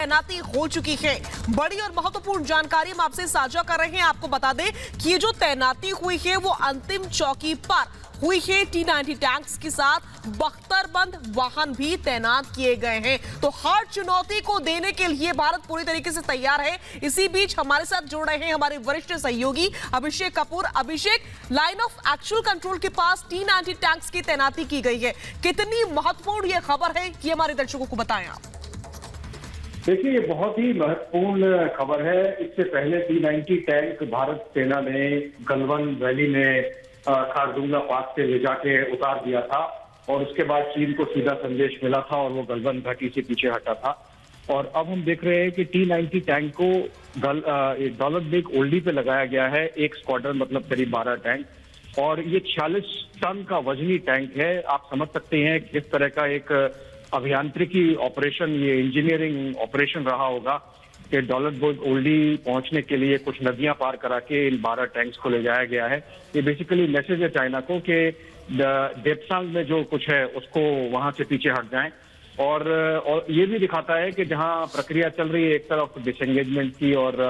तैनाती हो चुकी है। बड़ी और महत्वपूर्ण जानकारी हम आपसे साझा कर रहे हैं। आपको बता दें कि ये जो तैनाती हुई है वो अंतिम चौकी पर हुई है। T-90 टैंक्स के साथ बख्तरबंद वाहन भी तैनात किए गए हैं। तो हर चुनौती को देने के लिए भारत पूरी तरीके से तैयार है। इसी बीच हमारे साथ जुड़ रहे हैं हमारे वरिष्ठ सहयोगी अभिषेक कपूर। अभिषेक, लाइन ऑफ एक्चुअल कंट्रोल के पास T-90 टैंक्स की तैनाती की गई है। कितनी महत्वपूर्ण यह खबर है कि हमारे दर्शकों को बताएं आप। देखिए, ये बहुत ही महत्वपूर्ण खबर है। इससे पहले T-90 टैंक भारत सेना ने गलवान वैली में खारदुंगा पास से ले जाके उतार दिया था और उसके बाद चीन को सीधा संदेश मिला था और वो गलवान घाटी से पीछे हटा था। और अब हम देख रहे हैं कि T-90 टैंक को दौलत बेग ओल्डी पे लगाया गया है। एक स्क्वाड्रन मतलब करीब 12 टैंक और ये 46 टन का वजनी टैंक है। आप समझ सकते हैं किस तरह का एक अभियांत्रिकी ऑपरेशन, ये इंजीनियरिंग ऑपरेशन रहा होगा कि दौलत बेग ओल्डी पहुंचने के लिए कुछ नदियां पार करा के इन 12 टैंक्स को ले जाया गया है। ये बेसिकली मैसेज है चाइना को कि डेप्सांग में जो कुछ है उसको वहां से पीछे हट जाएं। और ये भी दिखाता है कि जहां प्रक्रिया चल रही है एक तरफ डिसएंगेजमेंट की और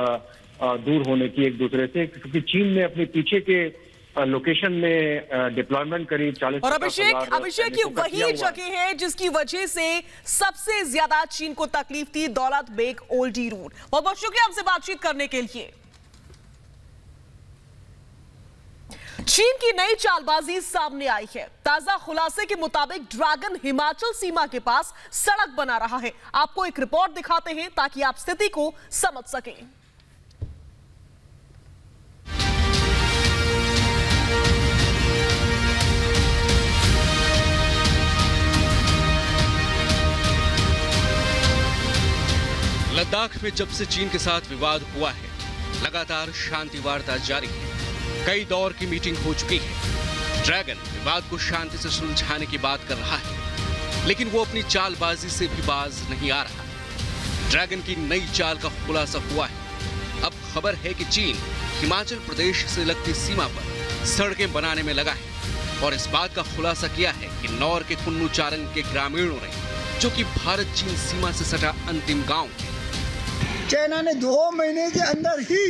दूर होने की एक दूसरे से, क्योंकि चीन ने अपने पीछे के लोकेशन में डिप्लॉयमेंट करीब 40। और अभिषेक ये वही जगह है जिसकी वजह से सबसे ज्यादा चीन को तकलीफ थी, दौलत बेग ओल्डी रूट। बहुत बहुत शुक्रिया हमसे बातचीत करने के लिए। चीन की नई चालबाजी सामने आई है। ताजा खुलासे के मुताबिक ड्रैगन हिमाचल सीमा के पास सड़क बना रहा है। आपको एक रिपोर्ट दिखाते हैं ताकि आप स्थिति को समझ सकें। लद्दाख में जब से चीन के साथ विवाद हुआ है, लगातार शांति वार्ता जारी है। कई दौर की मीटिंग हो चुकी है। ड्रैगन विवाद को शांति से सुलझाने की बात कर रहा है, लेकिन वो अपनी चालबाजी से भी बाज नहीं आ रहा। ड्रैगन की नई चाल का खुलासा हुआ है। अब खबर है कि चीन हिमाचल प्रदेश से लगती सीमा पर सड़कें बनाने में लगा है और इस बात का खुलासा किया है कि नौर के कुन्नू चारंग के ग्रामीणों ने, जो कि भारत चीन सीमा से सटा अंतिम गांव है, चाइना ने 2 महीने के अंदर ही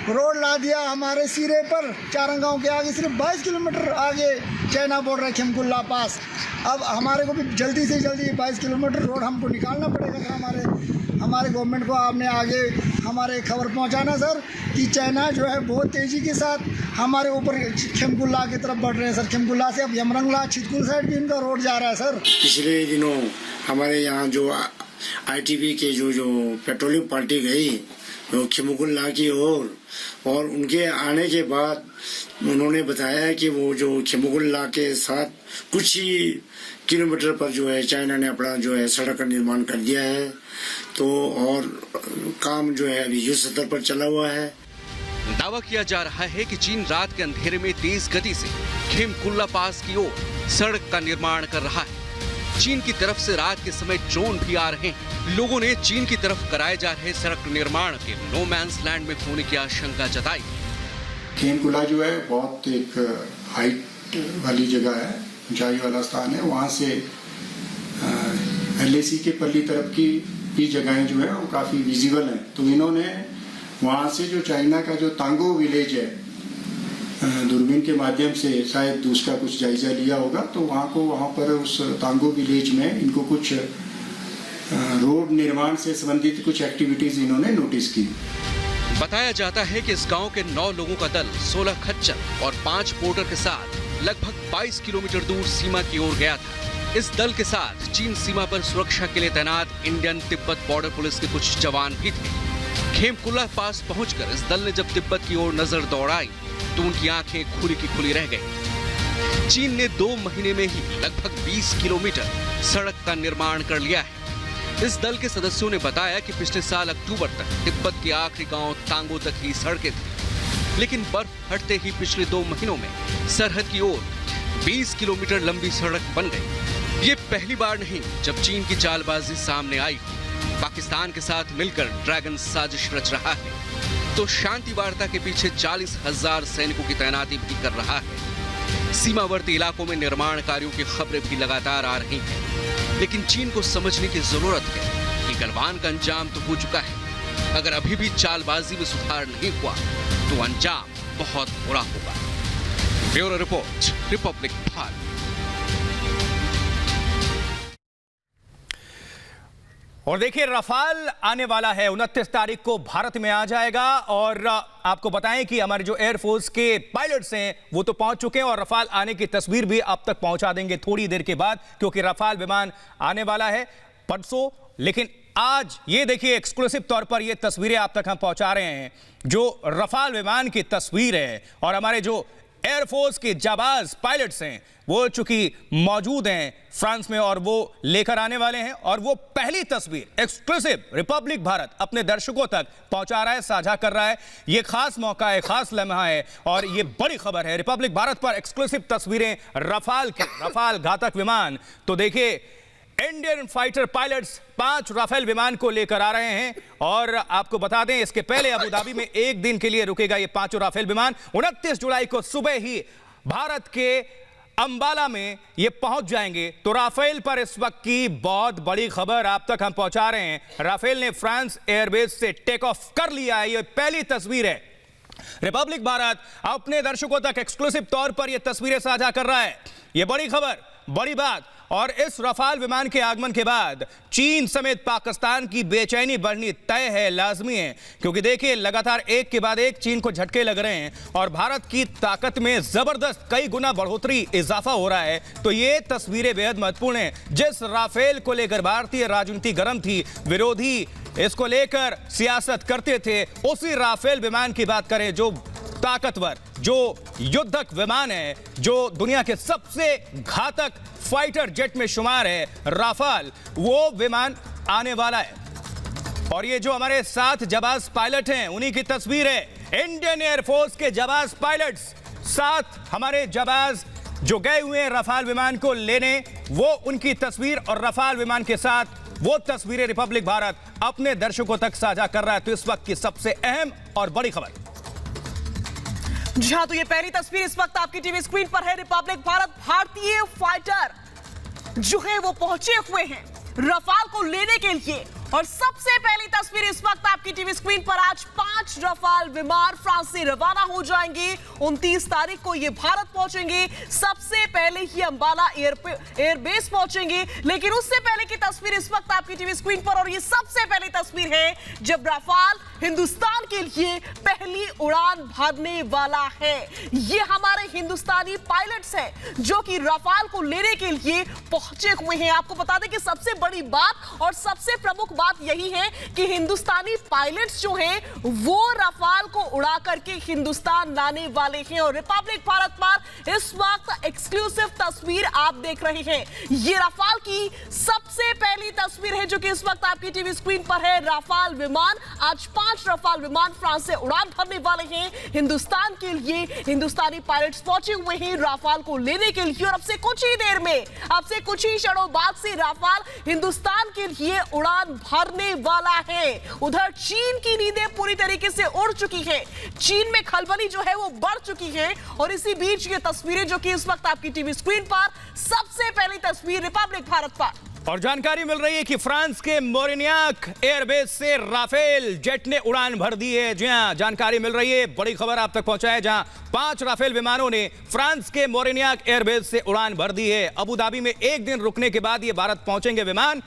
रोड ला दिया हमारे सिरे पर। चारंगांव के आगे सिर्फ 22 किलोमीटर आगे चाइना बॉर्डर है, खिमकुल्ला पास। अब हमारे को भी जल्दी से जल्दी 22 किलोमीटर रोड हमको निकालना पड़ेगा। हमारे गवर्नमेंट को आपने आगे हमारे खबर पहुंचाना सर कि चाइना जो है बहुत तेज़ी के साथ हमारे ऊपर खिमकुल्ला की तरफ बढ़ रहे हैं सर। खिमकुल्ला से अब यमरंगला छितकुल साइड भी इनका रोड जा रहा है सर। पिछले दिनों हमारे यहाँ जो ITB के जो पेट्रोलिंग पार्टी गई वो खिमुकुल्ला की ओर, और उनके आने के बाद उन्होंने बताया कि वो जो खिमुकुल्ला के साथ कुछ ही किलोमीटर पर जो है चाइना ने अपना जो है सड़क का निर्माण कर दिया है। तो और काम जो है अभी युद्ध स्तर पर चला हुआ है। दावा किया जा रहा है कि चीन रात के अंधेरे में तेज गति से खिमकुल्ला पास की ओर सड़क का निर्माण कर रहा है। चीन की तरफ से रात के समय ड्रोन भी आ रहे हैं। लोगों ने चीन की तरफ कराए जा रहे सड़क निर्माण के नो मैंस लैंड में होने की आशंका जताई। खिमकुल्ला जो है बहुत एक हाइट वाली जगह है, ऊंचाई वाला स्थान है। वहाँ से LAC के पल्ली तरफ की भी जगहें जो है वो काफी विजिबल हैं। तो इन्होंने वहाँ से जो चाइना का जो तांगो विलेज है, दूरबीन के माध्यम से शायद उसका कुछ जायजा लिया होगा। तो वहाँ पर उस तांगो विलेज में इनको कुछ रोड निर्माण से संबंधित कुछ एक्टिविटीज इन्होंने नोटिस की। बताया जाता है कि इस गांव के 9 लोगों का दल 16 खच्चर और 5 पोर्टर के साथ लगभग 22 किलोमीटर दूर सीमा की ओर गया था। इस दल के साथ चीन सीमा पर सुरक्षा के लिए तैनात इंडियन तिब्बत बॉर्डर पुलिस के कुछ जवान भी थे। खेमकुल्ला पास पहुंचकर इस दल ने जब तिब्बत की ओर नजर दौड़ाई तो उनकी आंखें खुली की खुली रह गई। चीन ने 2 महीने में ही लगभग 20 किलोमीटर सड़क का निर्माण कर लिया है। इस दल के सदस्यों ने बताया कि पिछले साल अक्टूबर तक तिब्बत के आखिरी गांव तांगो तक ही सड़कें थी, लेकिन बर्फ हटते ही पिछले 2 महीनों में सरहद की ओर 20 किलोमीटर लंबी सड़क बन गई। ये पहली बार नहीं जब चीन की चालबाजी सामने आई। पाकिस्तान के साथ मिलकर ड्रैगन साजिश रच रहा है तो शांति वार्ता के पीछे 40,000 सैनिकों की तैनाती भी कर रहा है। सीमावर्ती इलाकों में निर्माण कार्यों की खबरें भी लगातार आ रही हैं, लेकिन चीन को समझने की जरूरत है क्योंकि गलवान का अंजाम तो हो चुका है। अगर अभी भी चालबाजी में सुधार नहीं हुआ तो अंजाम बहुत बुरा होगा। Bureau report, Republic Bharat. और देखिए, रफाल आने वाला है, 29 तारीख को भारत में आ जाएगा। और आपको बताएं कि हमारे जो एयरफोर्स के पायलट्स हैं वो तो पहुंच चुके हैं और रफाल आने की तस्वीर भी आप तक पहुंचा देंगे थोड़ी देर के बाद, क्योंकि रफाल विमान आने वाला है परसों। लेकिन आज ये देखिए, एक्सक्लूसिव तौर पर ये तस्वीरें आप तक हम पहुंचा रहे हैं, जो रफाल विमान की तस्वीर है। और हमारे जो एयरफोर्स के जाबाज पायलट्स हैं वो चूंकि मौजूद हैं फ्रांस में और वो लेकर आने वाले हैं। और वो पहली तस्वीर एक्सक्लूसिव रिपब्लिक भारत अपने दर्शकों तक पहुंचा रहा है, साझा कर रहा है। ये खास मौका है, खास लम्हा है और ये बड़ी खबर है। रिपब्लिक भारत पर एक्सक्लूसिव तस्वीरें रफाल की, रफाल घातक विमान। तो देखिए, इंडियन फाइटर पायलट्स 5 राफेल विमान को लेकर आ रहे हैं। और आपको बता दें, इसके पहले अबू धाबी में एक दिन के लिए रुकेगा ये 5 राफेल विमान। 29 जुलाई को सुबह ही भारत के अंबाला में ये पहुंच जाएंगे। तो राफेल पर इस वक्त की बहुत बड़ी खबर आप तक हम पहुंचा रहे हैं। राफेल ने फ्रांस एयरबेस से टेक ऑफ कर लिया है। ये पहली तस्वीर है। रिपब्लिक भारत अपने दर्शकों तक एक्सक्लूसिव तौर पर ये तस्वीरें साझा कर रहा है। ये बड़ी खबर, बड़ी बात। और इस रफाल विमान के आगमन के बाद चीन समेत पाकिस्तान की बेचैनी बढ़नी तय है, लाजमी है। क्योंकि देखिए, लगातार एक के बाद एक चीन को झटके लग रहे हैं और भारत की ताकत में जबरदस्त कई गुना बढ़ोतरी, इजाफा हो रहा है। तो ये तस्वीरें बेहद महत्वपूर्ण हैं। जिस राफेल को लेकर भारतीय राजनीति गर्म थी, विरोधी इसको लेकर सियासत करते थे, उसी राफेल विमान की बात करें, जो ताकतवर, जो युद्धक विमान है, जो दुनिया के सबसे घातक फाइटर जेट में शुमार है, राफेल, वो विमान आने वाला है। और ये जो हमारे साथ जाबाज पायलट हैं, उन्हीं की तस्वीर है। इंडियन एयरफोर्स के जाबाज पायलट्स, साथ हमारे जाबाज जो गए हुए हैं रफाल विमान को लेने, वो उनकी तस्वीर और रफाल विमान के साथ वो तस्वीरें रिपब्लिक भारत अपने दर्शकों तक साझा कर रहा है। तो इस वक्त की सबसे अहम और बड़ी खबर। जी हाँ, तो ये पहली तस्वीर इस वक्त आपकी टीवी स्क्रीन पर है। रिपब्लिक भारत, भारतीय फाइटर जो है वो पहुंचे हुए हैं रफाल को लेने के लिए। और सबसे पहली तस्वीर इस वक्त आपकी टीवी स्क्रीन पर, आज 5 रफाल विमान फ्रांस से रवाना हो जाएंगे। 29 तारीख को ये भारत पहुंचेंगे। सबसे पहले ही अंबाला एयरबेस पहुंचेंगे। लेकिन उससे पहले की तस्वीर इस वक्त आपकी टीवी स्क्रीन पर, और ये सबसे पहली तस्वीर है जब रफाल हिंदुस्तान के लिए पहली उड़ान भरने वाला है। ये हमारे हिंदुस्तानी पायलट्स हैं जो कि रफाल को लेने के लिए पहुंचे हुए हैं। आपको बता दें कि सबसे बड़ी बात और सबसे प्रमुख बात यही है कि हिंदुस्तानी पायलट्स जो हैं वो रफाल को उड़ा करके हिंदुस्तान लाने वाले हैं। और रिपब्लिक भारत पर इस वक्त एक्सक्लूसिव तस्वीर आप देख रहे हैं। ये रफाल की सबसे पहली तस्वीर है जो कि इस वक्त आपकी टीवी स्क्रीन पर है। रफाल विमान, आज 5 रफाल विमान फ्रांस से उड़ान भरने वाले हैं हिंदुस्तान के लिए। हिंदुस्तानी पायलट्स पहुंचे हुए हैं रफाल को लेने के लिए। और अब से कुछ ही देर में, अब से कुछ ही क्षणों बाद से रफाल हिंदुस्तान के लिए उड़ान भरने वाला है। उधर चीन की नींदें पूरी तरीके से उड़ चुकी है। चीन में खलबली जो है वो बढ़ चुकी है। और इसी बीच ये तस्वीरें जो कि इस वक्त आपकी टीवी स्क्रीन पर, सबसे पहली तस्वीर रिपब्लिक भारत पर। और जानकारी मिल रही है कि फ्रांस के मोरिन्याक एयरबेस से राफेल जेट ने उड़ान भर दी है। जी हां, जानकारी मिल रही है, बड़ी खबर आप तक पहुंचा है, जहां 5 राफेल विमानों ने फ्रांस के मोरिन्याक एयरबेस से उड़ान भर दी है। अबू धाबी में एक दिन रुकने के बाद ये भारत पहुंचेंगे विमान।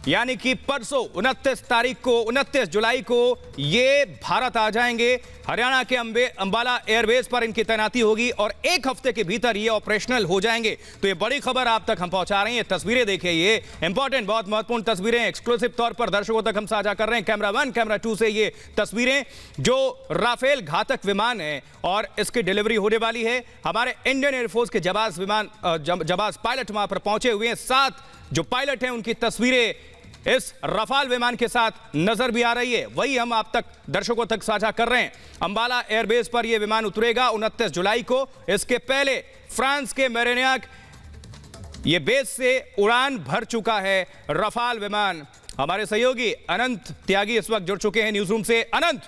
यानी कि परसों 29 तारीख को, 29 जुलाई को ये भारत आ जाएंगे। हरियाणा के अंबाला एयरबेस पर इनकी तैनाती होगी और एक हफ्ते के भीतर ये ऑपरेशनल हो जाएंगे। तो ये बड़ी खबर आप तक हम पहुंचा रहे हैं। तस्वीरें देखिए, ये इंपॉर्टेंट, बहुत महत्वपूर्ण तस्वीरें एक्सक्लूसिव तौर पर दर्शकों तक हम साझा कर रहे हैं। कैमरा 1, कैमरा 2 से ये तस्वीरें, जो राफेल घातक विमान है और इसकी डिलीवरी होने वाली है। हमारे इंडियन एयरफोर्स के जाबाज पायलट वहां पर पहुंचे हुए हैं। 7 जो पायलट हैं उनकी तस्वीरें इस रफाल विमान के साथ नजर भी आ रही है, वही हम आप तक दर्शकों तक साझा कर रहे हैं। अंबाला एयरबेस पर यह विमान उतरेगा 29 जुलाई को। इसके पहले फ्रांस के मेरिन्याक ये बेस से उड़ान भर चुका है रफाल विमान। हमारे सहयोगी अनंत त्यागी इस वक्त जुड़ चुके हैं न्यूज रूम से। अनंत,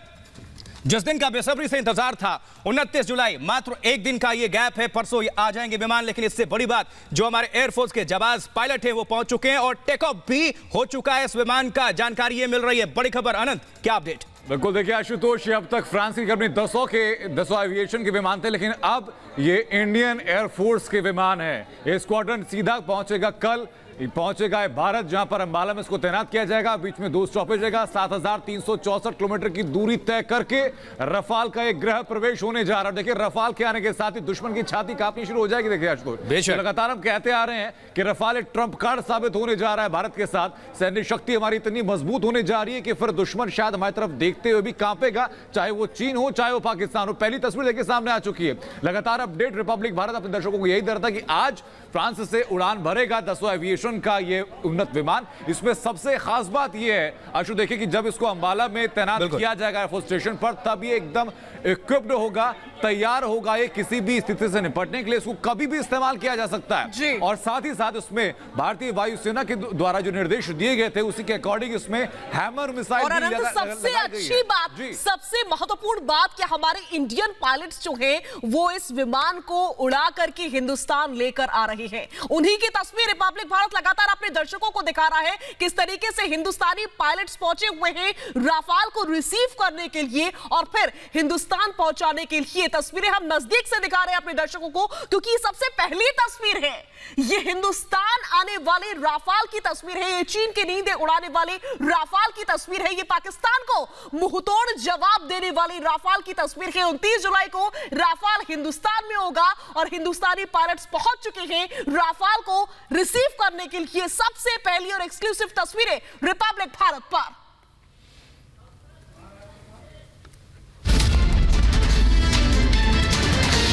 जिस दिन का बेसब्री से इंतजार था 29 जुलाई, मात्र एक दिन का ये गैप है, परसों आ जाएंगे विमान। लेकिन इससे बड़ी बात, जो हमारे एयरफोर्स के जाबाज पायलट हैं वो पहुंच चुके हैं और टेक ऑफ भी हो चुका है इस विमान का। जानकारी ये मिल रही है, बड़ी खबर। अनंत, क्या अपडेट? बिल्कुल, देखिए आशुतोष, अब तक फ्रांस की कंपनी दसों एविएशन के विमान थे, लेकिन अब ये इंडियन एयरफोर्स के विमान है। ये स्क्वाड्रन सीधा पहुंचेगा कल, पहुंचेगा भारत, जहां पर अंबाला में इसको तैनात किया जाएगा। बीच में 2 स्टॉपेज रहेगा। 7364 किलोमीटर की दूरी तय करके रफाल का एक गृह प्रवेश होने जा रहा है। देखिए, रफाल के आने के साथ ही दुश्मन की छाती कांपनी शुरू हो जाएगी। देखिए आशुतोष, लगातार हम कहते आ रहे हैं कि रफाल एक ट्रंप कार्ड साबित होने जा रहा है भारत के साथ। सैन्य शक्ति हमारी इतनी मजबूत होने जा रही है कि फिर दुश्मन शायद हमारी तरफ देखते हुए भी कांपेगा, चाहे वो चीन हो, चाहे वो पाकिस्तान हो। पहली तस्वीर देखिए सामने आ चुकी है। लगातार अपडेट रिपब्लिक भारत अपने दर्शकों को यही दे रहा था कि आज फ्रांस से उड़ान भरेगा 10वां एविएशन का ये उन्नत विमान। इसमें सबसे खास बात यह है आशु, देखिए कि जब इसको अंबाला में तैनात किया जाएगा एयरफोर्स स्टेशन पर, तब ये एकदम इक्विप्ड होगा, तैयार होगा ये किसी भी स्थिति से निपटने के लिए। इसको कभी भी इस्तेमाल किया जा सकता है। और साथ ही साथ इसमें भारतीय वायुसेना के द्वारा जो निर्देश दिए गए थे उसी के अकॉर्डिंग इसमें हैमर मिसाइल और सबसे अच्छी बात, सबसे महत्वपूर्ण बात कि हमारे इंडियन पायलट्स जो हैं वो इस विमान को उड़ा करके हिंदुस्तान लेकर आ रहे हैं। उन्हीं की तस्वीर रिपब्लिक भारत लगातार अपने दर्शकों को दिखा रहा है किस तरीके से हिंदुस्तानी पायलट्स पहुंचे हुए हैं राफाल को रिसीव करने के लिए और फिर हिंदुस्तान पहुंचाने के लिए। तस्वीरें हम नजदीक से दिखा रहे हैं अपने दर्शकों को, क्योंकि ये सबसे पहली तस्वीर है। ये हिंदुस्तान आने वाले राफाल की तस्वीर है। ये चीन की नींदें उड़ाने वाले राफाल की तस्वीर है। ये पाकिस्तान को मुंहतोड़ जवाब देने वाली राफाल की तस्वीर है। 29 जुलाई को राफाल हिंदुस्तान में होगा और हिंदुस्तानी पायलट्स पहुंच चुके हैं राफाल को रिसीव करने के लिए। सबसे पहली और एक्सक्लूसिव तस्वीरें रिपब्लिक भारत पर।